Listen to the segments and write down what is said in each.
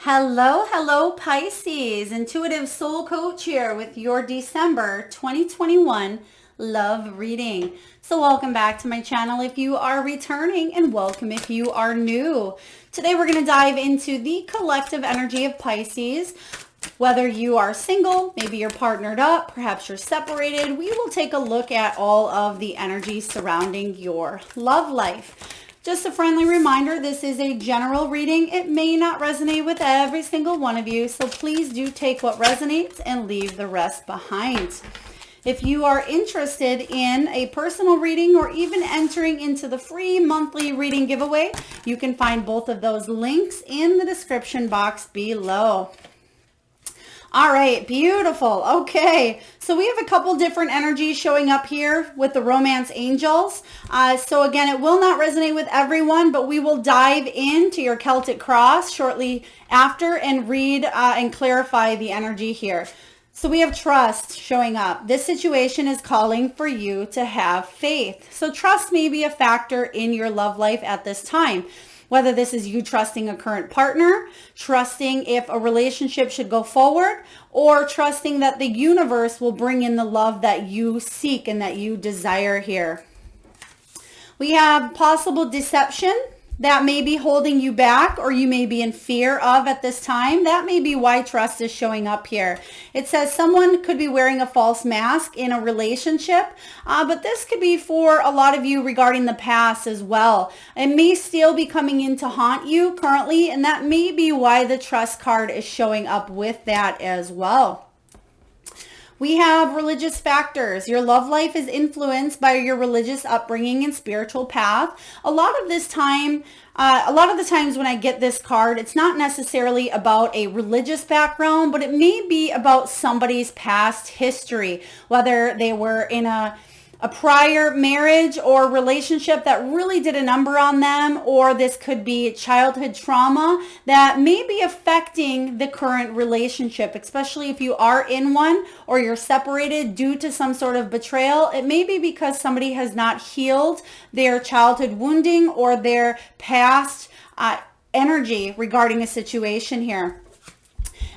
Hello, Pisces. Intuitive Soul Coach here with your December 2021 love reading. So welcome back to my channel if you are returning, and welcome if you are new. Today we're going to dive into the collective energy of Pisces. Whether you are single, maybe you're partnered up, perhaps you're separated, we will take a look at all of the energy surrounding your love life. Just a friendly reminder, this is a general reading. It may not resonate with every single one of you, so please do take what resonates and leave the rest behind. If you are interested in a personal reading or even entering into the free monthly reading giveaway, you can find both of those links in the description box below. All right, beautiful. Okay, so we have a couple different energies showing up here with the romance angels. So again, it will not resonate with everyone, but we will dive into your Celtic cross shortly after and read and clarify the energy here. So we have trust showing up. This situation is calling for you to have faith. So trust may be a factor in your love life at this time. Whether this is you trusting a current partner, trusting if a relationship should go forward, or trusting that the universe will bring in the love that you seek and that you desire here. We have possible deception that may be holding you back, or you may be in fear of at this time. That may be why trust is showing up here. It says someone could be wearing a false mask in a relationship, but this could be for a lot of you regarding the past as well. It may still be coming in to haunt you currently, and that may be why the trust card is showing up with that as well. We have religious factors. Your love life is influenced by your religious upbringing and spiritual path. A lot of the times when I get this card, it's not necessarily about a religious background, but it may be about somebody's past history, whether they were in a prior marriage or relationship that really did a number on them, or this could be childhood trauma that may be affecting the current relationship, especially if you are in one or you're separated due to some sort of betrayal. It may be because somebody has not healed their childhood wounding or their past energy regarding a situation here.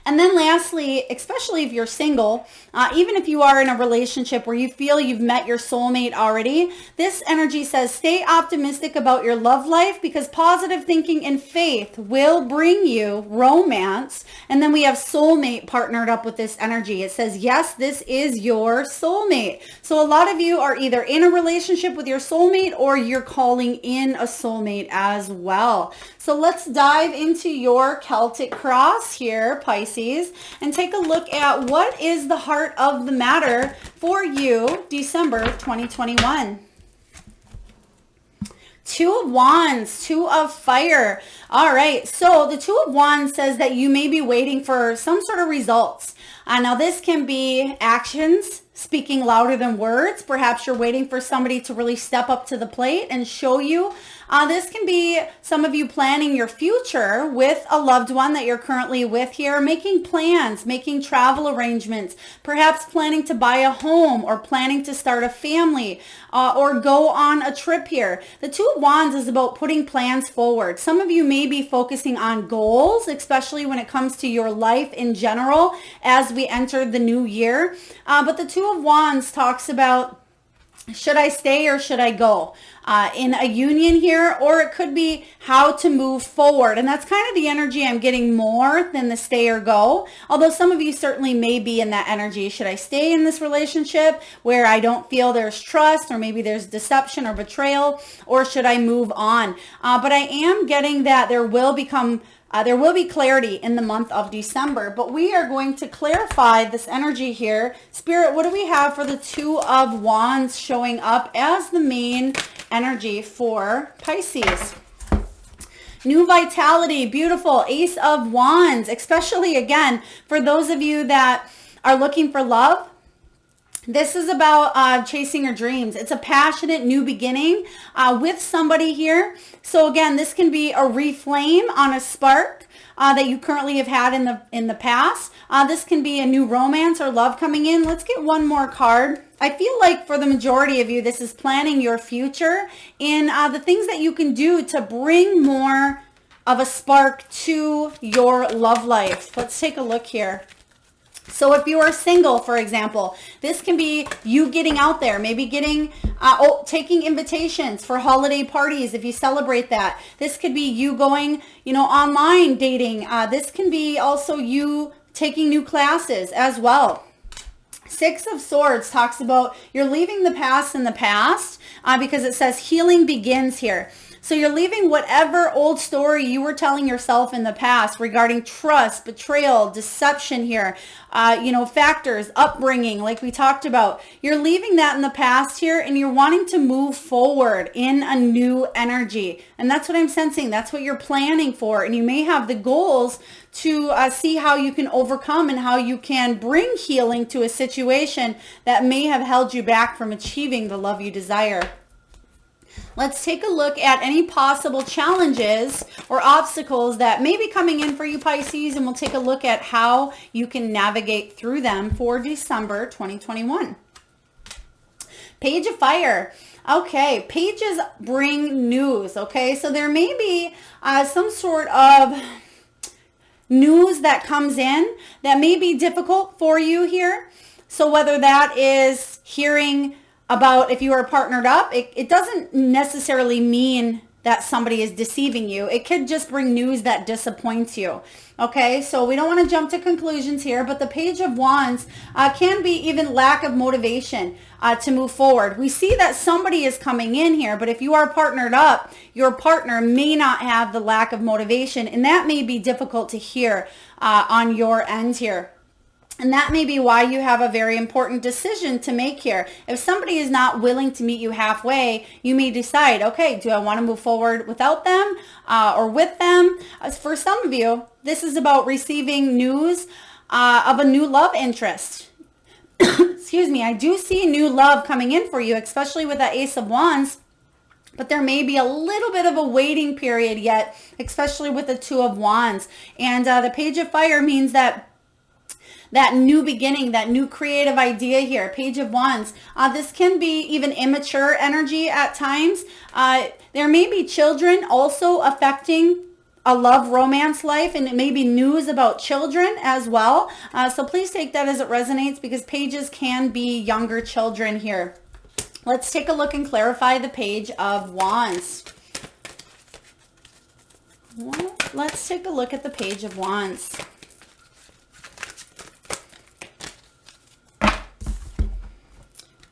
And then lastly, especially if you're single, even if you are in a relationship where you feel you've met your soulmate already, this energy says stay optimistic about your love life, because positive thinking and faith will bring you romance. And then we have soulmate partnered up with this energy. It says, yes, this is your soulmate. So a lot of you are either in a relationship with your soulmate or you're calling in a soulmate as well. So let's dive into your Celtic cross here, Pisces, and take a look at what is the heart of the matter for you, December 2021. Two of Wands, Two of Fire. All right, so the Two of Wands says that you may be waiting for some sort of results. Now this can be actions speaking louder than words. Perhaps you're waiting for somebody to really step up to the plate and show you. This can be some of you planning your future with a loved one that you're currently with here, making plans, making travel arrangements, perhaps planning to buy a home or planning to start a family or go on a trip here. The Two of Wands is about putting plans forward. Some of you may be focusing on goals, especially when it comes to your life in general as we enter the new year. But the Two of Wands talks about, should I stay or should I go in a union here? Or it could be how to move forward. And that's kind of the energy I'm getting more than the stay or go. Although some of you certainly may be in that energy. Should I stay in this relationship where I don't feel there's trust, or maybe there's deception or betrayal, or should I move on? But I am getting that there will be clarity in the month of December, but we are going to clarify this energy here. Spirit, what do we have for the Two of Wands showing up as the main energy for Pisces? New vitality, beautiful. Ace of Wands, especially again, for those of you that are looking for love. This is about chasing your dreams. It's a passionate new beginning with somebody here. So again, this can be a reflame on a spark that you currently have had in the past. This can be a new romance or love coming in. Let's get one more card. I feel like for the majority of you, this is planning your future in the things that you can do to bring more of a spark to your love life. Let's take a look here. So if you are single, for example, this can be you getting out there, maybe getting, taking invitations for holiday parties if you celebrate that. This could be you going, online dating. This can be also you taking new classes as well. Six of Swords talks about you're leaving the past in the past because it says healing begins here. So you're leaving whatever old story you were telling yourself in the past regarding trust, betrayal, deception here, factors, upbringing, like we talked about. You're leaving that in the past here and you're wanting to move forward in a new energy. And that's what I'm sensing. That's what you're planning for. And you may have the goals to see how you can overcome and how you can bring healing to a situation that may have held you back from achieving the love you desire. Let's take a look at any possible challenges or obstacles that may be coming in for you, Pisces, and we'll take a look at how you can navigate through them for December 2021. Page of Fire. Okay, pages bring news, okay? So there may be some sort of news that comes in that may be difficult for you here. So whether that is hearing about if you are partnered up, it doesn't necessarily mean that somebody is deceiving you. It could just bring news that disappoints you. Okay, so we don't want to jump to conclusions here, but the Page of Wands can be even lack of motivation to move forward. We see that somebody is coming in here, but if you are partnered up, your partner may not have the lack of motivation, and that may be difficult to hear on your end here. And that may be why you have a very important decision to make here. If somebody is not willing to meet you halfway, you may decide, okay, do I want to move forward without them or with them? For some of you, this is about receiving news of a new love interest. Excuse me, I do see new love coming in for you, especially with that Ace of Wands. But there may be a little bit of a waiting period yet, especially with the Two of Wands. And the Page of Fire means that new beginning, that new creative idea here, Page of Wands. This can be even immature energy at times. There may be children also affecting a love romance life, and it may be news about children as well. So please take that as it resonates, because pages can be younger children here. Let's take a look and clarify the Page of Wands. Let's take a look at the Page of Wands.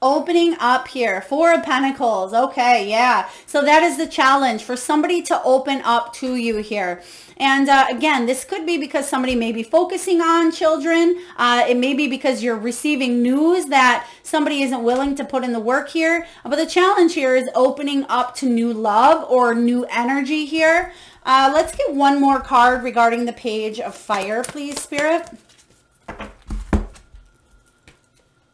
Opening up here, Four of Pentacles. Okay, yeah. So that is the challenge for somebody to open up to you here. And again, this could be because somebody may be focusing on children. It may be because you're receiving news that somebody isn't willing to put in the work here. But the challenge here is opening up to new love or new energy here. Let's get one more card regarding the Page of Fire, please, Spirit.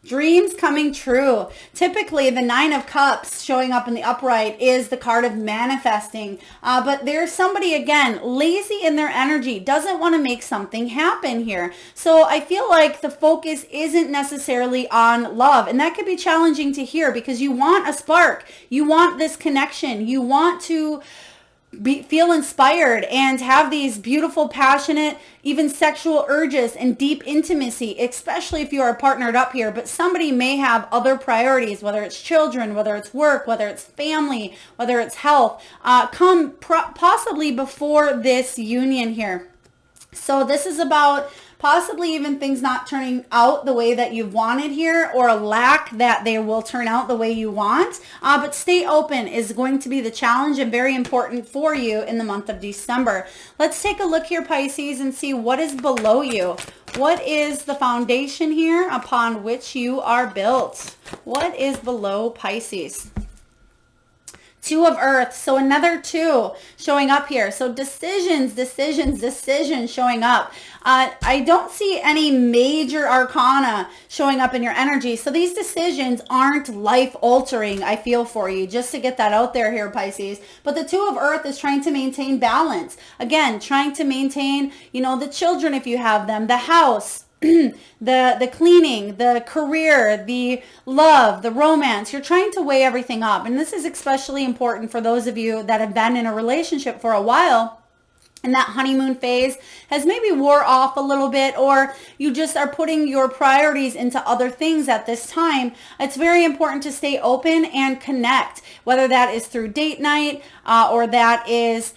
Dreams coming true. Typically, the Nine of Cups showing up in the upright is the card of manifesting. But there's somebody, again, lazy in their energy, doesn't want to make something happen here. So I feel like the focus isn't necessarily on love. And that could be challenging to hear, because you want a spark. You want this connection. You want to feel inspired and have these beautiful, passionate, even sexual urges and deep intimacy, especially if you are partnered up here. But somebody may have other priorities, whether it's children, whether it's work, whether it's family, whether it's health, possibly before this union here. So this is about possibly even things not turning out the way that you wanted here, or a lack that they will turn out the way you want. But stay open is going to be the challenge, and very important for you in the month of December. Let's take a look here, Pisces, and see what is below you. What is the foundation here upon which you are built? What is below Pisces? Two of Earth. So another two showing up here. So decisions showing up. I don't see any major arcana showing up in your energy. So these decisions aren't life altering, I feel, for you, just to get that out there here, Pisces. But the Two of Earth is trying to maintain balance. Again, trying to maintain, the children if you have them, the house, the cleaning, the career, the love, the romance. You're trying to weigh everything up. And this is especially important for those of you that have been in a relationship for a while. and that honeymoon phase has maybe wore off a little bit, or you just are putting your priorities into other things at this time, it's very important to stay open and connect, whether that is through date night or that is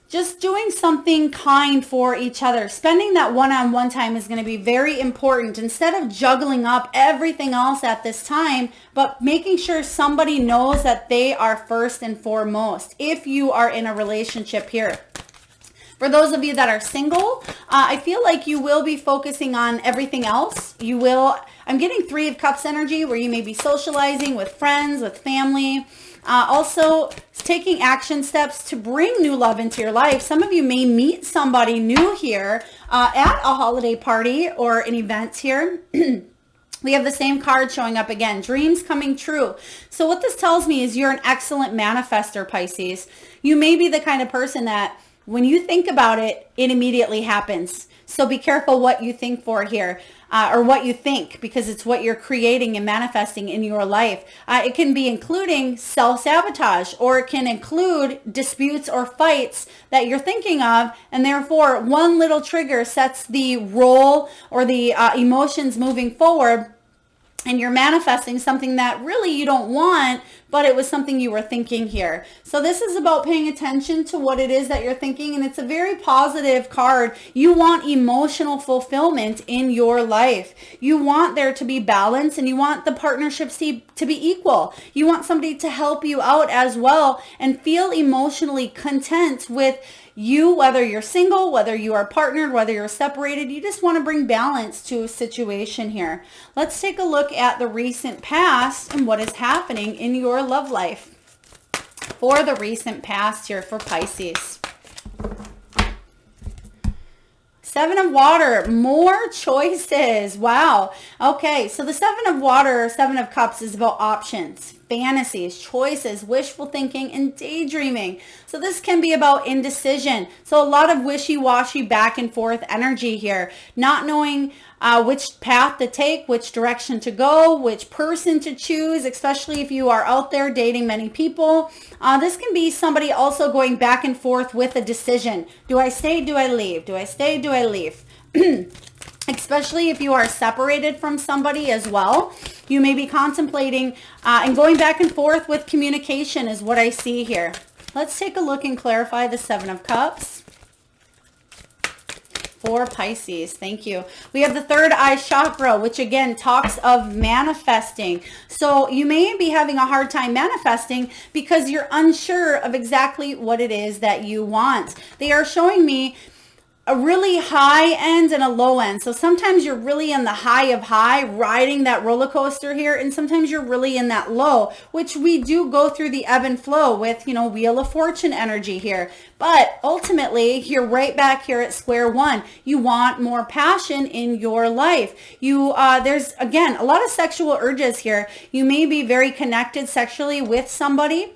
just doing something kind for each other. Spending that one-on-one time is going to be very important, instead of juggling up everything else at this time, but making sure somebody knows that they are first and foremost if you are in a relationship here. For those of you that are single, I feel like you will be focusing on everything else. I'm getting 3 of Cups energy, where you may be socializing with friends, with family. Also taking action steps to bring new love into your life. Some of you may meet somebody new here at a holiday party or an event here. We have the same card showing up again, dreams coming true. So what this tells me is you're an excellent manifester, Pisces. You may be the kind of person that when you think about it, it immediately happens. So be careful what you think for here, or what you think, because it's what you're creating and manifesting in your life. It can be including self-sabotage, or it can include disputes or fights that you're thinking of, and therefore one little trigger sets the role or the emotions moving forward, and you're manifesting something that really you don't want, but it was something you were thinking here. So this is about paying attention to what it is that you're thinking, and it's a very positive card. You want emotional fulfillment in your life. You want there to be balance, and you want the partnerships to be equal. You want somebody to help you out as well and feel emotionally content with you, whether you're single, whether you are partnered, whether you're separated. You just want to bring balance to a situation here. Let's take a look at the recent past and what is happening in your love life for the recent past here for Pisces. 7 of Water, more choices. Wow. Okay, so the 7 of Water, 7 of Cups is about options, fantasies, choices, wishful thinking, and daydreaming. So this can be about indecision. So a lot of wishy-washy back and forth energy here, not knowing which path to take, which direction to go, which person to choose, especially if you are out there dating many people. This can be somebody also going back and forth with a decision. Do I stay? Do I leave? Do I stay? Do I leave? Especially if you are separated from somebody as well. You may be contemplating and going back and forth with communication is what I see here. Let's take a look and clarify the 7 of Cups for Pisces. Thank you. We have the 3rd eye chakra, which again talks of manifesting. So you may be having a hard time manifesting because you're unsure of exactly what it is that you want. They are showing me a really high end and a low end. So sometimes you're really in the high of high, riding that roller coaster here, and sometimes you're really in that low, which we do go through the ebb and flow with, you know, Wheel of Fortune energy here. But ultimately, you're right back here at square one. You want more passion in your life. There's, again, a lot of sexual urges here. You may be very connected sexually with somebody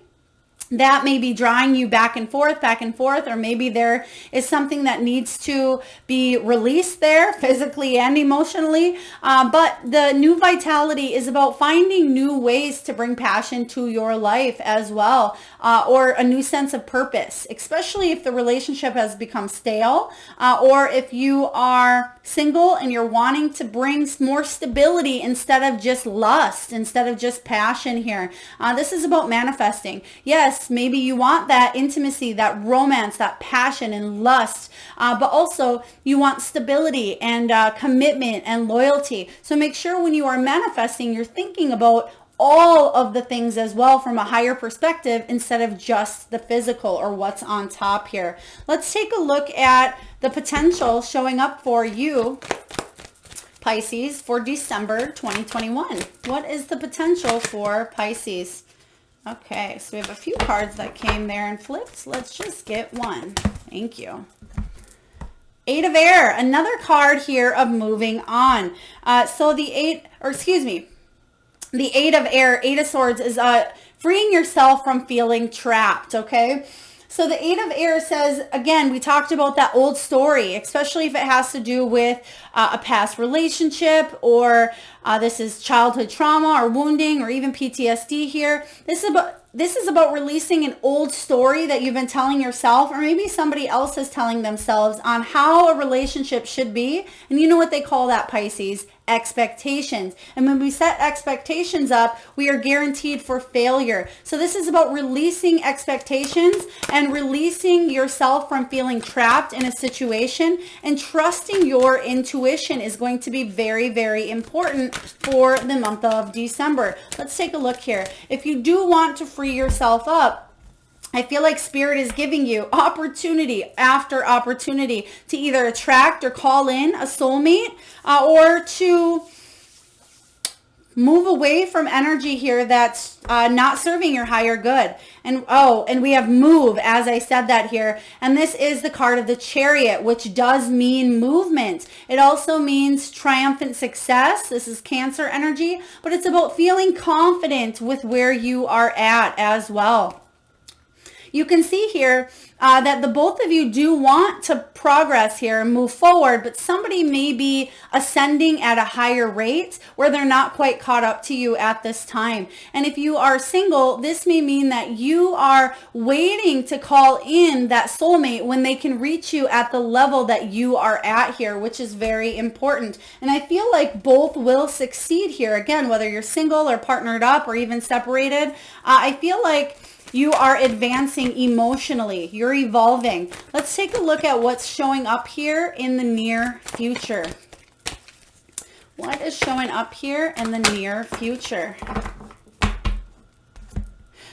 that may be drawing you back and forth, or maybe there is something that needs to be released there physically and emotionally. But the new vitality is about finding new ways to bring passion to your life as well, or a new sense of purpose, especially if the relationship has become stale, or if you are single and you're wanting to bring more stability instead of just lust, instead of just passion here. This is about manifesting. Yes, maybe you want that intimacy, that romance, that passion and lust, but also you want stability and commitment and loyalty. So make sure when you are manifesting, you're thinking about all of the things as well from a higher perspective instead of just the physical or what's on top here. Let's take a look at the potential showing up for you, Pisces, for December 2021. What is the potential for Pisces? Okay, so we have a few cards that came there and flipped. Let's just get one. Thank you. 8 of Air, another card here of moving on. So the 8 of Air, 8 of Swords is freeing yourself from feeling trapped, okay? So the 8 of Air says, again, we talked about that old story, especially if it has to do with a past relationship or This is childhood trauma or wounding or even PTSD here. This is about releasing an old story that you've been telling yourself, or maybe somebody else is telling themselves on how a relationship should be. And you know what they call that, Pisces? Expectations. And when we set expectations up, we are guaranteed for failure. So this is about releasing expectations and releasing yourself from feeling trapped in a situation, and trusting your intuition is going to be very, very important for the month of December. Let's take a look here. If you do want to free yourself up, I feel like Spirit is giving you opportunity after opportunity to either attract or call in a soulmate, or to move away from energy here that's not serving your higher good. And we have move, as I said that here. And this is the card of the Chariot, which does mean movement. It also means triumphant success. This is Cancer energy, but it's about feeling confident with where you are at as well. You can see here that the both of you do want to progress here and move forward, but somebody may be ascending at a higher rate where they're not quite caught up to you at this time. And if you are single, this may mean that you are waiting to call in that soulmate when they can reach you at the level that you are at here, which is very important. And I feel like both will succeed here. Again, whether you're single or partnered up or even separated, I feel like you are advancing emotionally. You're evolving. Let's take a look at what's showing up here in the near future. What is showing up here in the near future?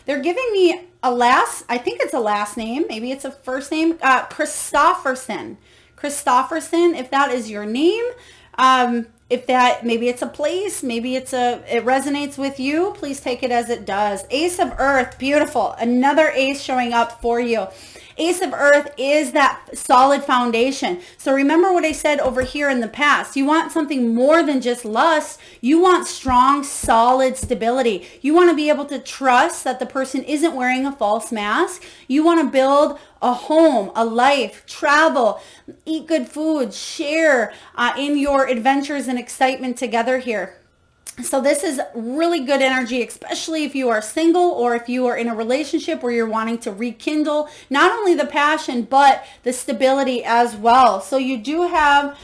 They're giving me I think it's a last name. Maybe it's a first name. Christofferson. Christofferson, if that is your name. If that, maybe it's a place, maybe it resonates with you, please take it as it does. Ace of Earth, beautiful. Another ace showing up for you. Ace of Earth is that solid foundation. So remember what I said over here in the past. You want something more than just lust. You want strong, solid stability. You want to be able to trust that the person isn't wearing a false mask. You want to build a home, a life, travel, eat good food, share in your adventures and excitement together here. So this is really good energy, especially if you are single or if you are in a relationship where you're wanting to rekindle not only the passion, but the stability as well. So you do have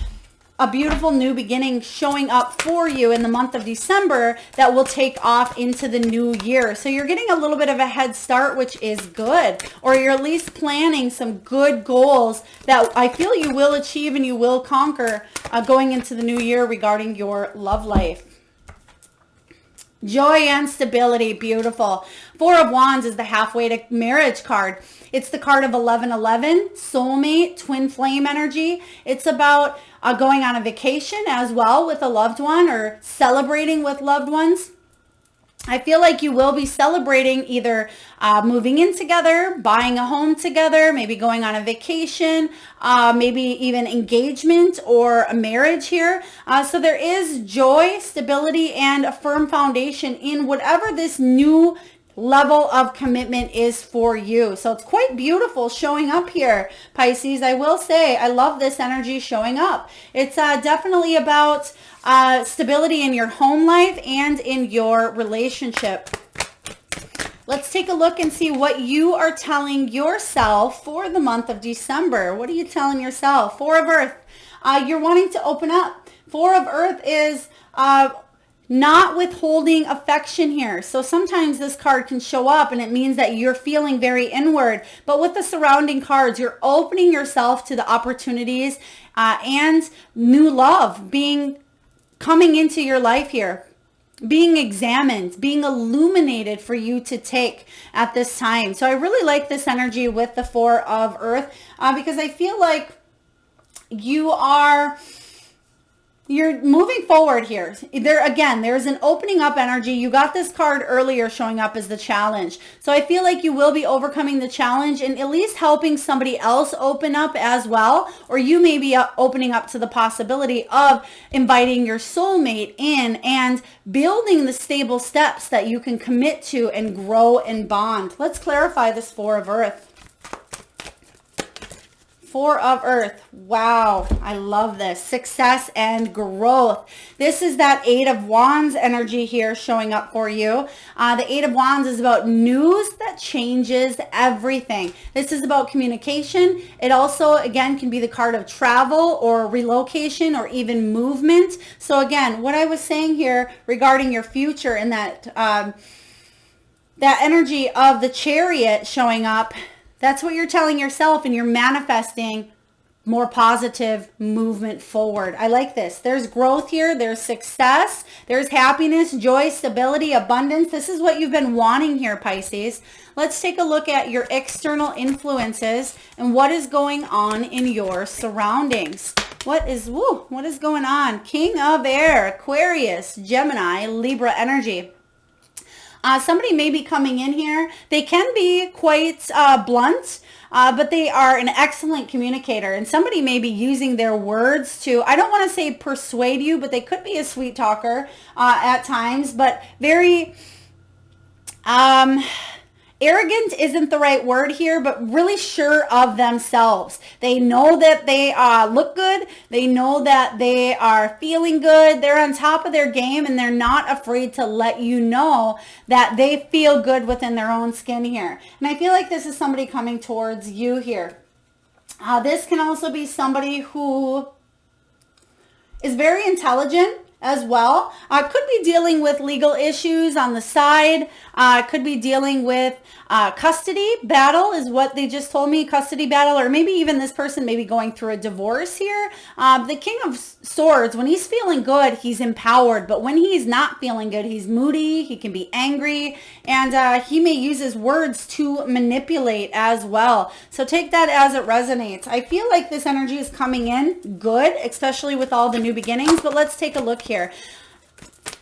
a beautiful new beginning showing up for you in the month of December that will take off into the new year. So you're getting a little bit of a head start, which is good, or you're at least planning some good goals that I feel you will achieve and you will conquer going into the new year regarding your love life. Joy and stability, beautiful. Four of Wands is the halfway to marriage card. It's the card of 1111, soulmate, twin flame energy. It's about going on a vacation as well with a loved one or celebrating with loved ones. I feel like you will be celebrating either moving in together, buying a home together, maybe going on a vacation, maybe even engagement or a marriage here. So there is joy, stability, and a firm foundation in whatever this new level of commitment is for you. So it's quite beautiful showing up here, Pisces. I will say I love this energy showing up. It's definitely about stability in your home life and in your relationship. Let's take a look and see what you are telling yourself for the month of December. What are you telling yourself? Four of Earth. You're wanting to open up. Four of Earth is not withholding affection here. So sometimes this card can show up and it means that you're feeling very inward. But with the surrounding cards, you're opening yourself to the opportunities and new love coming into your life here, being examined, being illuminated for you to take at this time. So I really like this energy with the Four of Earth because I feel like you're moving forward here. There's an opening up energy. You got this card earlier showing up as the challenge. So I feel like you will be overcoming the challenge and at least helping somebody else open up as well. Or you may be opening up to the possibility of inviting your soulmate in and building the stable steps that you can commit to and grow and bond. Let's clarify this Four of Earth. Four of Earth. Wow, I love this. Success and growth. This is that Eight of Wands energy here showing up for you. The Eight of Wands is about news that changes everything. This is about communication. It also, again, can be the card of travel or relocation or even movement. So again, what I was saying here regarding your future and that energy of the Chariot showing up, that's what you're telling yourself, and you're manifesting more positive movement forward. I like this. There's growth here. There's success. There's happiness, joy, stability, abundance. This is what you've been wanting here, Pisces. Let's take a look at your external influences and what is going on in your surroundings. What is going on? King of Air, Aquarius, Gemini, Libra energy. Somebody may be coming in here. They can be quite blunt, but they are an excellent communicator. And somebody may be using their words to, I don't want to say persuade you, but they could be a sweet talker at times, but very arrogant isn't the right word here, but really sure of themselves. They know that they look good. They know that they are feeling good. They're on top of their game, and they're not afraid to let you know that they feel good within their own skin here. And I feel like this is somebody coming towards you here. This can also be somebody who is very intelligent as well. Could be dealing with legal issues on the side. Could be dealing with custody battle is what they just told me, custody battle, or maybe even this person may be going through a divorce here. The King of Swords, when he's feeling good, he's empowered, but when he's not feeling good, he's moody, he can be angry, and he may use his words to manipulate as well. So take that as it resonates. I feel like this energy is coming in good, especially with all the new beginnings, but let's take a look here.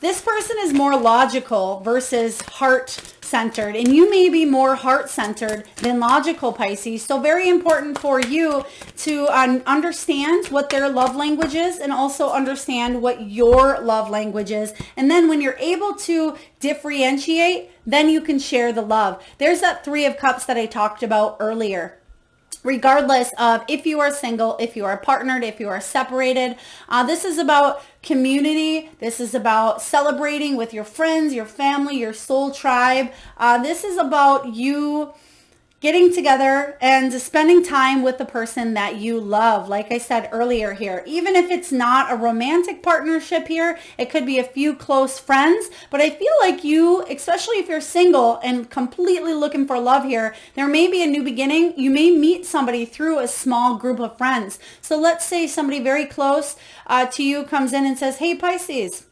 This person is more logical versus heart-centered, and you may be more heart-centered than logical, Pisces. So very important for you to understand what their love language is and also understand what your love language is. And then when you're able to differentiate, then you can share the love. There's that Three of Cups that I talked about earlier. Regardless of if you are single, if you are partnered, if you are separated, this is about community. This is about celebrating with your friends, your family, your soul tribe. This is about you getting together and spending time with the person that you love. Like I said earlier here, even if it's not a romantic partnership here, it could be a few close friends. But I feel like you, especially if you're single and completely looking for love here, there may be a new beginning. You may meet somebody through a small group of friends. So let's say somebody very close to you comes in and says, hey, Pisces,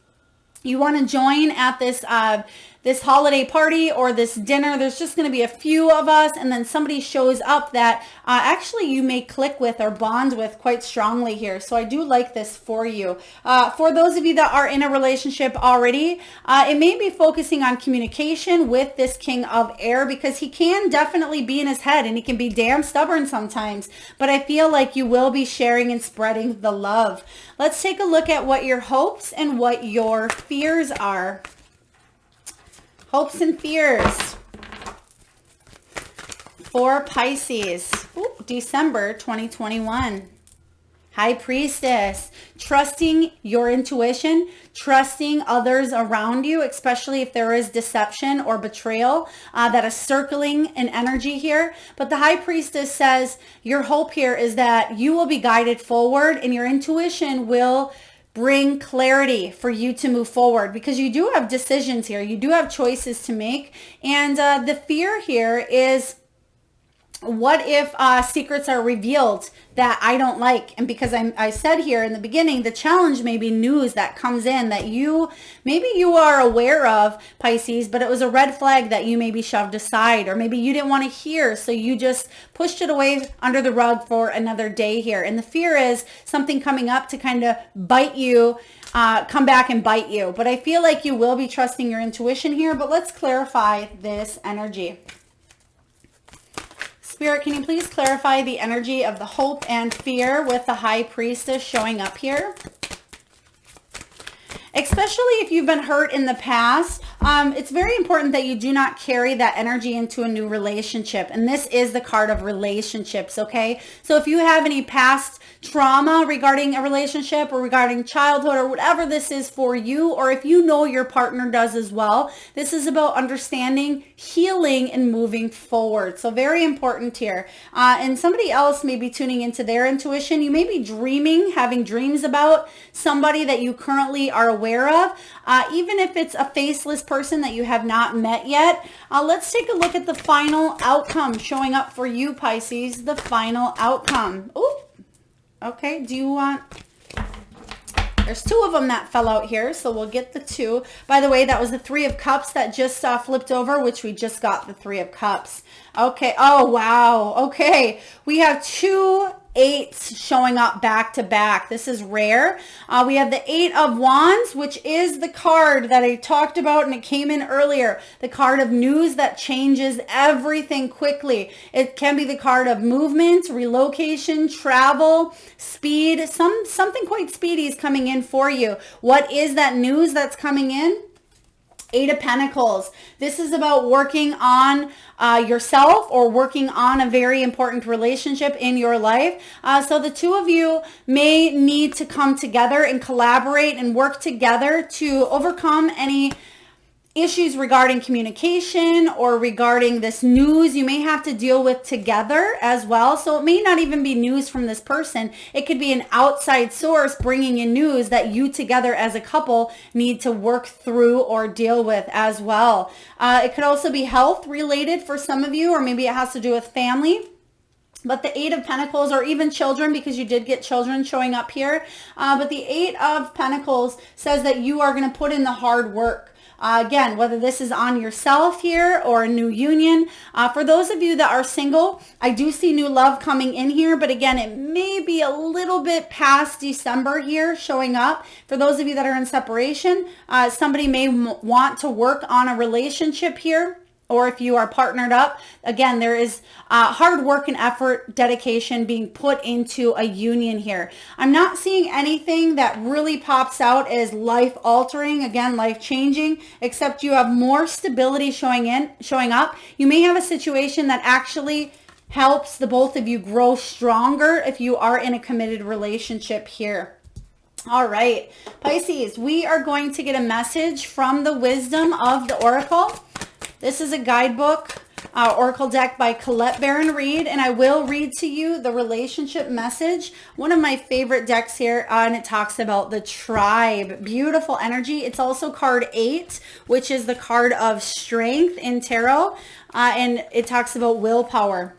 you want to join at this this holiday party or this dinner. There's just going to be a few of us, and then somebody shows up that actually you may click with or bond with quite strongly here. So I do like this for you. For those of you that are in a relationship already, it may be focusing on communication with this King of Air, because he can definitely be in his head and he can be damn stubborn sometimes, but I feel like you will be sharing and spreading the love. Let's take a look at what your hopes and what your fears are. Hopes and fears for Pisces. December 2021. High Priestess. Trusting your intuition, trusting others around you, especially if there is deception or betrayal that is circling an energy here. But the High Priestess says your hope here is that you will be guided forward and your intuition will bring clarity for you to move forward, because you do have decisions here. You do have choices to make. And the fear here is, what if secrets are revealed that I don't like? And because I said here in the beginning, the challenge may be news that comes in that maybe you are aware of, Pisces, but it was a red flag that you maybe shoved aside, or maybe you didn't want to hear, so you just pushed it away under the rug for another day here. And the fear is something coming up to kind of bite you, come back and bite you. But I feel like you will be trusting your intuition here. But let's clarify this energy. Spirit, can you please clarify the energy of the hope and fear with the High Priestess showing up here? especially if you've been hurt in the past. It's very important that you do not carry that energy into a new relationship. And this is the card of relationships, okay? So if you have any past trauma regarding a relationship or regarding childhood or whatever this is for you, or if you know your partner does as well, this is about understanding, healing, and moving forward. So very important here. And somebody else may be tuning into their intuition. You may be dreaming, having dreams about somebody that you currently are aware of, even if it's a faceless person that you have not met yet. Let's take a look at the final outcome showing up for you, Pisces. The final outcome. Ooh. Okay, do you want... There's two of them that fell out here, so we'll get the two. By the way, that was the Three of Cups that just flipped over, which we just got the Three of Cups. Okay, oh, wow. Okay, we have 2 8s showing up back to back. This is rare. We have the 8 of Wands, which is the card that I talked about, and it came in earlier. The card of news that changes everything quickly. It can be the card of movement, relocation, travel, speed. Something quite speedy is coming in for you. What is that news that's coming in? 8 of Pentacles. This is about working on yourself or working on a very important relationship in your life. So the two of you may need to come together and collaborate and work together to overcome any issues regarding communication or regarding this news you may have to deal with together as well. So it may not even be news from this person. It could be an outside source bringing in news that you together as a couple need to work through or deal with as well. It could also be health related for some of you, or maybe it has to do with family. But the 8 of Pentacles, or even children, because you did get children showing up here. But the 8 of Pentacles says that you are going to put in the hard work. Again, whether this is on yourself here or a new union. For those of you that are single, I do see new love coming in here, but again, it may be a little bit past December here showing up. For those of you that are in separation, somebody may want to work on a relationship here. Or if you are partnered up, again, there is hard work and effort, dedication being put into a union here. I'm not seeing anything that really pops out as life altering, again, life changing, except you have more stability showing up. You may have a situation that actually helps the both of you grow stronger if you are in a committed relationship here. All right, Pisces, we are going to get a message from the Wisdom of the Oracle. This is a guidebook, Oracle deck by Collette Baron-Reid, and I will read to you the relationship message. One of my favorite decks here, and it talks about the tribe. Beautiful energy. It's also card 8, which is the card of strength in tarot, and it talks about willpower.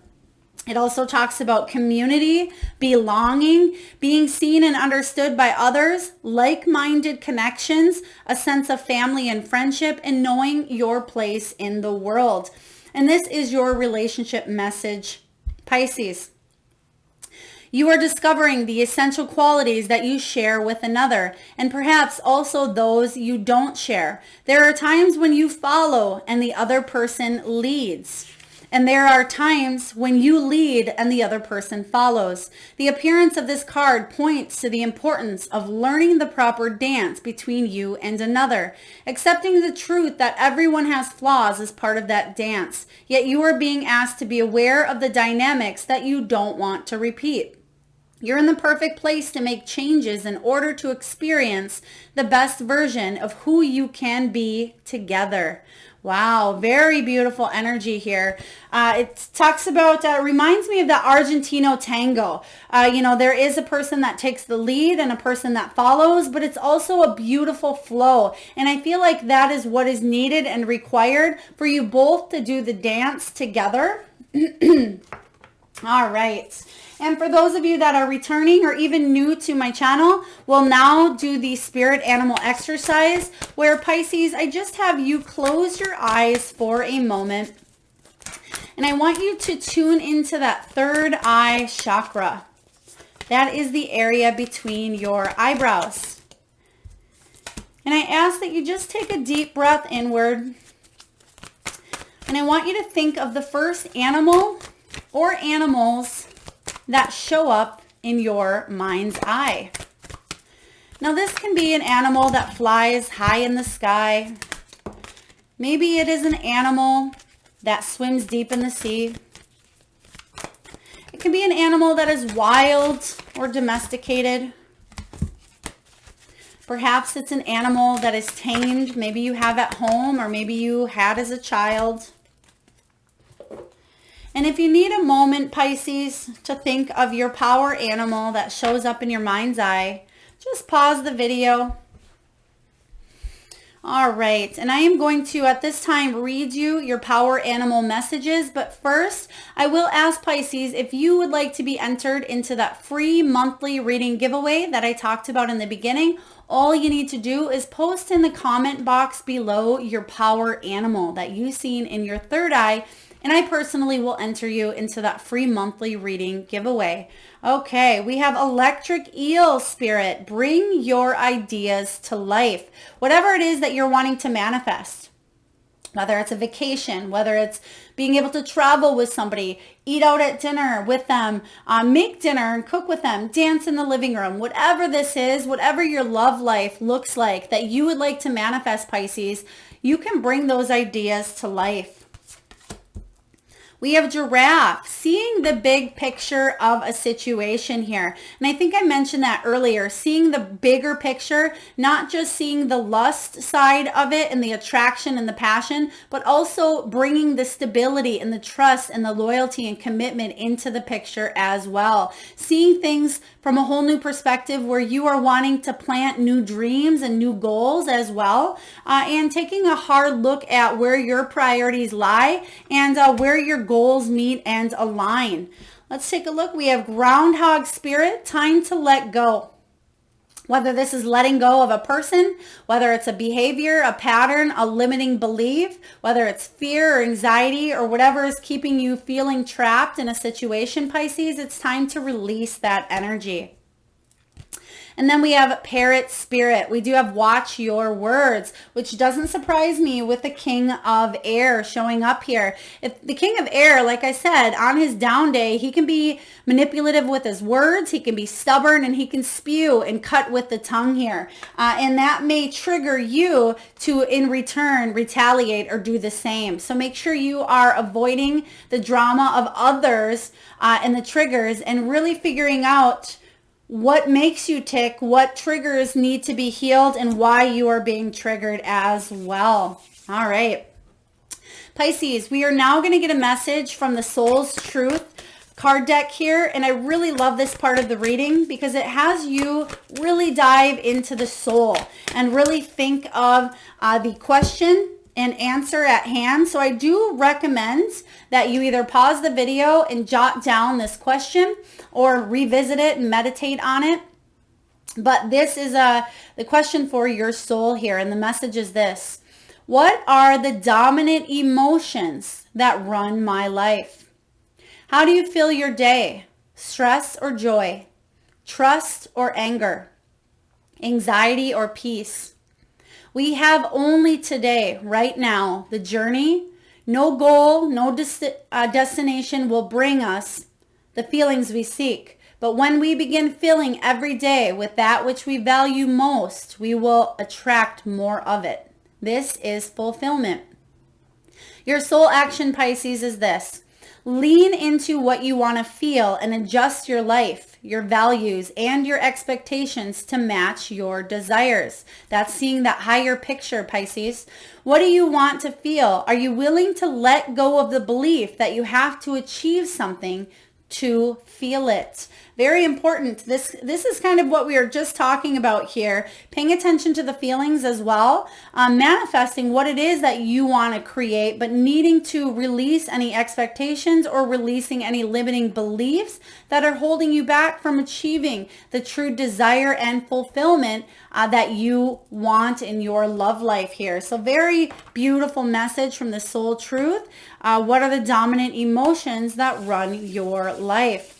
It also talks about community, belonging, being seen and understood by others, like-minded connections, a sense of family and friendship, and knowing your place in the world. And this is your relationship message, Pisces. You are discovering the essential qualities that you share with another, and perhaps also those you don't share. There are times when you follow and the other person leads. And there are times when you lead and the other person follows. The appearance of this card points to the importance of learning the proper dance between you and another. Accepting the truth that everyone has flaws is part of that dance. Yet you are being asked to be aware of the dynamics that you don't want to repeat. You're in the perfect place to make changes in order to experience the best version of who you can be together. Wow, very beautiful energy here. It talks about, reminds me of the Argentino tango. There is a person that takes the lead and a person that follows, but it's also a beautiful flow. And I feel like that is what is needed and required for you both to do the dance together. All right. And for those of you that are returning or even new to my channel, we'll now do the spirit animal exercise where, Pisces, I just have you close your eyes for a moment. And I want you to tune into that third eye chakra. That is the area between your eyebrows. And I ask that you just take a deep breath inward. And I want you to think of the first animal or animals that show up in your mind's eye. Now this can be an animal that flies high in the sky. Maybe it is an animal that swims deep in the sea. It can be an animal that is wild or domesticated. Perhaps it's an animal that is tamed. Maybe you have at home, or maybe you had as a child. And if you need a moment, Pisces, to think of your power animal that shows up in your mind's eye, just pause the video. All right, and I am going to, at this time, read you your power animal messages. But first, I will ask Pisces if you would like to be entered into that free monthly reading giveaway that I talked about in the beginning. All you need to do is post in the comment box below your power animal that you've seen in your third eye, and I personally will enter you into that free monthly reading giveaway. Okay, we have Electric Eel Spirit. Bring your ideas to life. Whatever it is that you're wanting to manifest, whether it's a vacation, whether it's being able to travel with somebody, eat out at dinner with them, make dinner and cook with them, dance in the living room, whatever this is, whatever your love life looks like that you would like to manifest, Pisces, you can bring those ideas to life. We have Giraffe, seeing the big picture of a situation here. And I think I mentioned that earlier, seeing the bigger picture, not just seeing the lust side of it and the attraction and the passion, but also bringing the stability and the trust and the loyalty and commitment into the picture as well. Seeing things from a whole new perspective where you are wanting to plant new dreams and new goals as well, and taking a hard look at where your priorities lie and where your goals meet and align. Let's take a look. We have Groundhog Spirit, time to let go. Whether this is letting go of a person, whether it's a behavior, a pattern, a limiting belief, whether it's fear or anxiety or whatever is keeping you feeling trapped in a situation, Pisces, it's time to release that energy. And then we have Parrot Spirit. We do have Watch Your Words, which doesn't surprise me with the King of Air showing up here. If the King of Air, like I said, on his down day, he can be manipulative with his words, he can be stubborn, and he can spew and cut with the tongue here. And that may trigger you to, in return, retaliate or do the same. So make sure you are avoiding the drama of others and the triggers, and really figuring out what makes you tick, what triggers need to be healed, and why you are being triggered as well. All right. Pisces, we are now going to get a message from the Soul's Truth card deck here. And I really love this part of the reading because it has you really dive into the soul and really think of the question and answer at hand. So I do recommend that you either pause the video and jot down this question or revisit it and meditate on it. But this is the question for your soul here. And the message is this: what are the dominant emotions that run my life? How do you feel your day? Stress or joy? Trust or anger? Anxiety or peace? We have only today, right now, the journey. No goal, no destination will bring us the feelings we seek. But when we begin filling every day with that which we value most, we will attract more of it. This is fulfillment. Your soul action, Pisces, is this: lean into what you want to feel and adjust your life, your values, and your expectations to match your desires. That's seeing that higher picture, Pisces. What do you want to feel? Are you willing to let go of the belief that you have to achieve something to feel it? Very important. This is kind of what we are just talking about here. Paying attention to the feelings as well. Manifesting what it is that you want to create, but needing to release any expectations or releasing any limiting beliefs that are holding you back from achieving the true desire and fulfillment that you want in your love life here. So very beautiful message from the Soul Truth. What are the dominant emotions that run your life?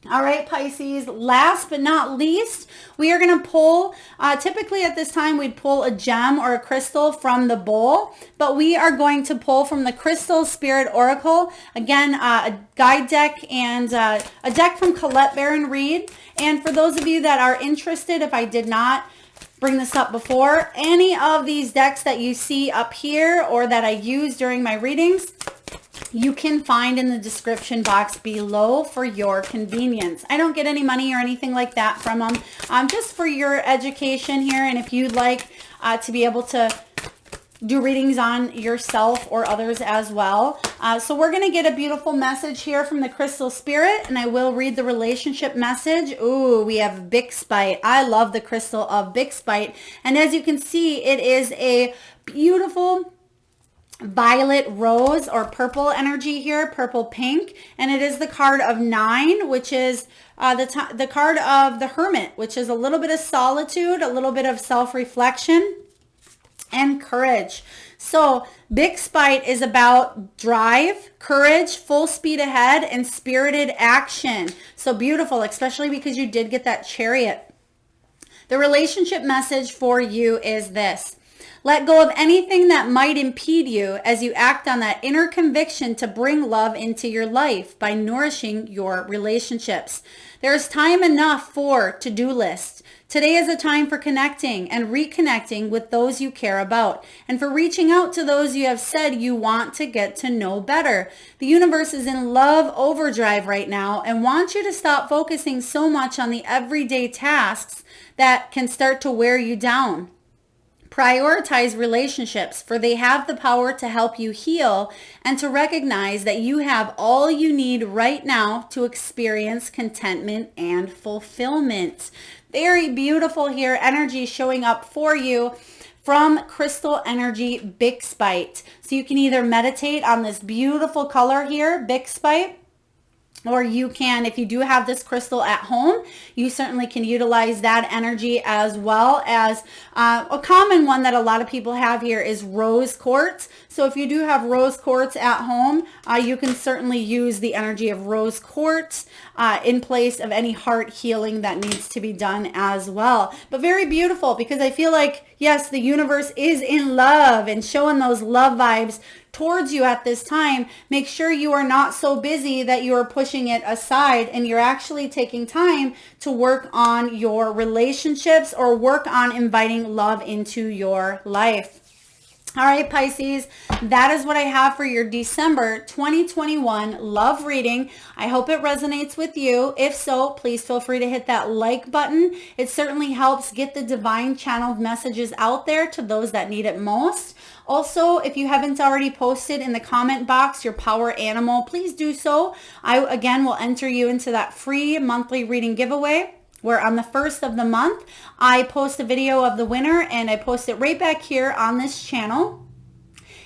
All right, Pisces, last but not least, we are going to pull, typically at this time, we'd pull a gem or a crystal from the bowl, but we are going to pull from the Crystal Spirit Oracle. Again, a guide deck and a deck from Collette Baron-Reid. And for those of you that are interested, if I did not bring this up before, any of these decks that you see up here or that I use during my readings, you can find in the description box below for your convenience. I don't get any money or anything like that from them. Just for your education here, and if you'd like to be able to do readings on yourself or others as well. So we're going to get a beautiful message here from the Crystal Spirit, and I will read the relationship message. Ooh, we have Bixbite. I love the crystal of Bixbite. And as you can see, it is a beautiful violet rose or purple energy here, purple pink, and it is the card of 9, which is the card of the Hermit, which is a little bit of solitude, a little bit of self-reflection and courage. So Bixbite is about drive, courage, full speed ahead, and spirited action. So beautiful, especially because you did get that Chariot. The relationship message for you is this: let go of anything that might impede you as you act on that inner conviction to bring love into your life by nourishing your relationships. There is time enough for to-do lists. Today is a time for connecting and reconnecting with those you care about, and for reaching out to those you have said you want to get to know better. The universe is in love overdrive right now and wants you to stop focusing so much on the everyday tasks that can start to wear you down. Prioritize relationships, for they have the power to help you heal and to recognize that you have all you need right now to experience contentment and fulfillment. Very beautiful here, energy showing up for you from Crystal Energy Bixbite. So you can either meditate on this beautiful color here, Bixbite, or you can, if you do have this crystal at home, you certainly can utilize that energy, as well as a common one that a lot of people have here is rose quartz. So if you do have rose quartz at home, you can certainly use the energy of rose quartz in place of any heart healing that needs to be done as well. But very beautiful, because I feel like, yes, the universe is in love and showing those love vibes towards you at this time. Make sure you are not so busy that you are pushing it aside, and you're actually taking time to work on your relationships or work on inviting love into your life. All right, Pisces, that is what I have for your December 2021 love reading. I hope it resonates with you. If so, please feel free to hit that like button. It certainly helps get the divine channeled messages out there to those that need it most. Also, if you haven't already posted in the comment box your power animal, please do so. I, again, will enter you into that free monthly reading giveaway, where on the first of the month, I post a video of the winner, and I post it right back here on this channel.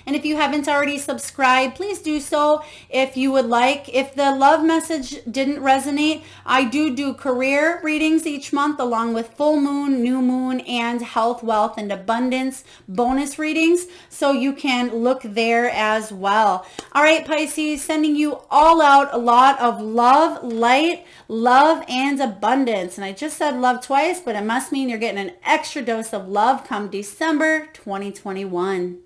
And if you haven't already subscribed, please do so if you would like. If the love message didn't resonate, I do career readings each month, along with full moon, new moon, and health, wealth, and abundance bonus readings. So you can look there as well. All right, Pisces, sending you all out a lot of love, light, love, and abundance. And I just said love twice, but it must mean you're getting an extra dose of love come December 2021.